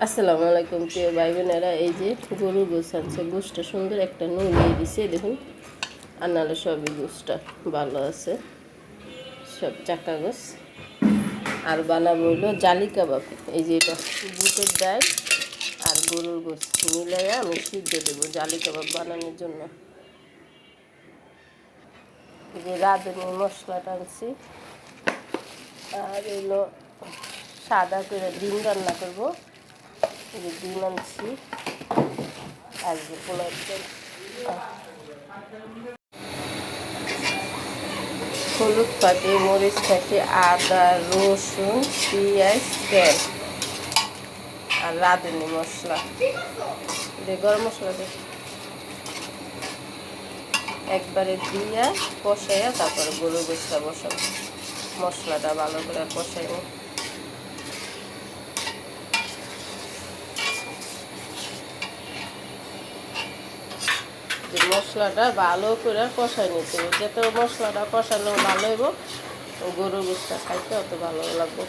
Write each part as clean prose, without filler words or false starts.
আসসালামু আলাইকুম প্রিয় ভাই বোনেরা। এই যে গরুর গোশ আনছে, গোশটা সুন্দর একটা নুন দিয়ে দিছে দেখুন, আর নাহলে সবই গোশটা ভালো আছে, সব চাকা গোশ। আর বানাবো হলো জালি কাবাব। এই যে এটা বুটের ডাল আর গরুর গোশ মিলাইয়া আমি সিদ্ধ দেবো জালি কাবাব বানানোর জন্য। এই যে রাঁধুনি মশলাটা আনছি, আর এলো সাদা করে ডিম রান্না করবো। এই যে ডিম আনছি, আর যে পোলাও চাল, হলুদ পাতি, মরিচ পাতি, আদা, রসুন, পেঁয়াজ, তেল আর রাঁধুনি মশলা দিয়ে গরম মশলা দিয়ে একবারে দিয়া কষাইয়া তারপরে গরুর গোশটা বসাবো। মশলাটা ভালো করে কষাইব। যে মশলাটা ভালো করে কষাই নিতে হবে, যাতে মশলাটা কষানো ভালো হইব, গরুর গোশটা খাইতে অত ভালো লাগবে।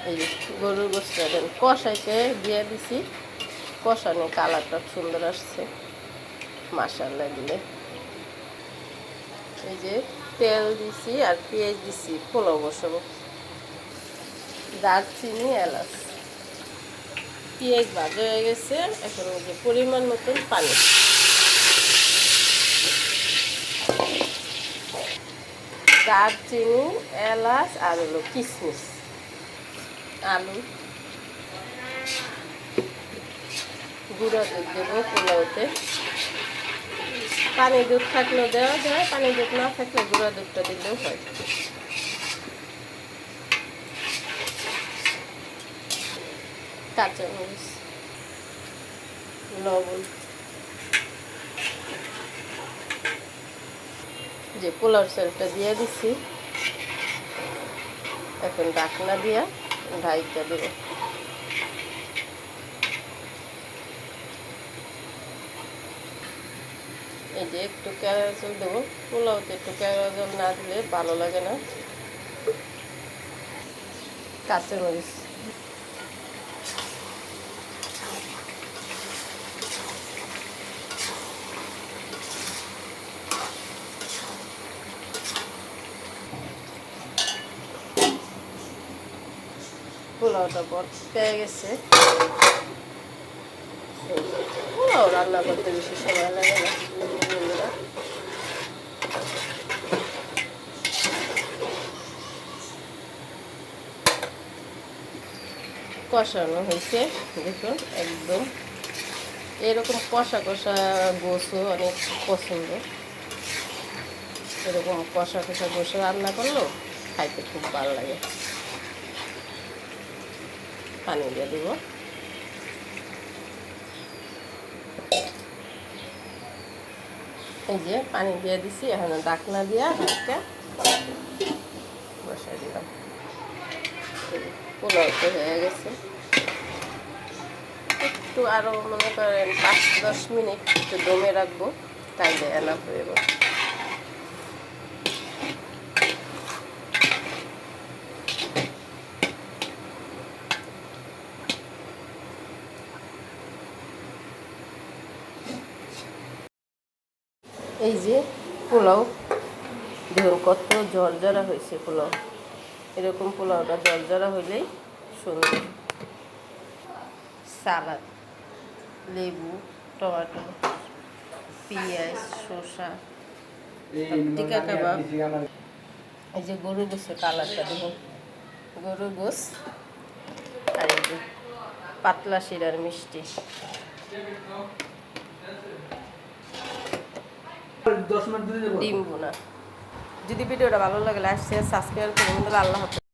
এই যে গরুর গোশটা কষাইতে দিয়ে দিছি, কষানো কালারটা সুন্দর আসছে মাশাআল্লাহ দিলে। এই যে তেল দিছি আর পেঁয়াজ দিছি, পোলাও বসাবো। দারচিনি, এলাচ, পেঁয়াজ ভাজা হয়ে গেছে। এখন ওই যে পরিমাণ মতন পানি, দারচিনি, এলাচ আর হলো কিশমিশ, আলু, গুঁড়া দুধ দেবো পোলাওতে। পানি দুধ থাকলেও দেওয়া যায়, পানি দুধ না থাকলে গুঁড়া দুধটা দিলেও হয়। কাঁচামরিচ, লবণ, যে পোলাও চালটা দিয়ে দিছি, এখন ঢাকনা দিয়া ঢাইকা দেবো। এই যে একটু কেওড়া জল দেবো, পোলাওতে একটু কেওড়া জল না দিলে ভালো লাগে না। কাঁচামরিচ, পোলাওটা পেয়ে গেছে। পোলাও রান্না করতে বেশি সময় লাগে না বন্ধুরা। কষানো হয়েছে দেখুন, একদম এরকম কষা কষা গোশও অনেক পছন্দ। এরকম কষা কষা গোশে রান্না করলেও খাইতে খুব ভালো লাগে। পানি দিয়ে দেবো। এই যে পানি দিয়ে দিছি, এখন ঢাকনা দিয়া হালকা বসাই দিলাম। পোলাওটা হয়ে গেছে। একটু আরও মনে করেন 5-10 মিনিট একটু দমে রাখবো, তাইলে এনাফ হইব। এই যে পোলাও দেখুন কত ঝরঝরা হয়েছে পোলাও। এরকম পোলাওটা ঝরঝরা হইলেই সুন্দর। সালাদ, লেবু, টমেটো, পেঁয়াজ, শসা, টিকা কাবাব। এই যে গরুর গোশের কালারটা দেখুন, গরুর গোশ আর এই যে পাতলা শিরার মিষ্টি। ডিম বোনা। যদি ভিডিওটা ভালো লাগে লাইক শেয়ার সাবস্ক্রাইব করুন। আল্লাহ হাফেজ।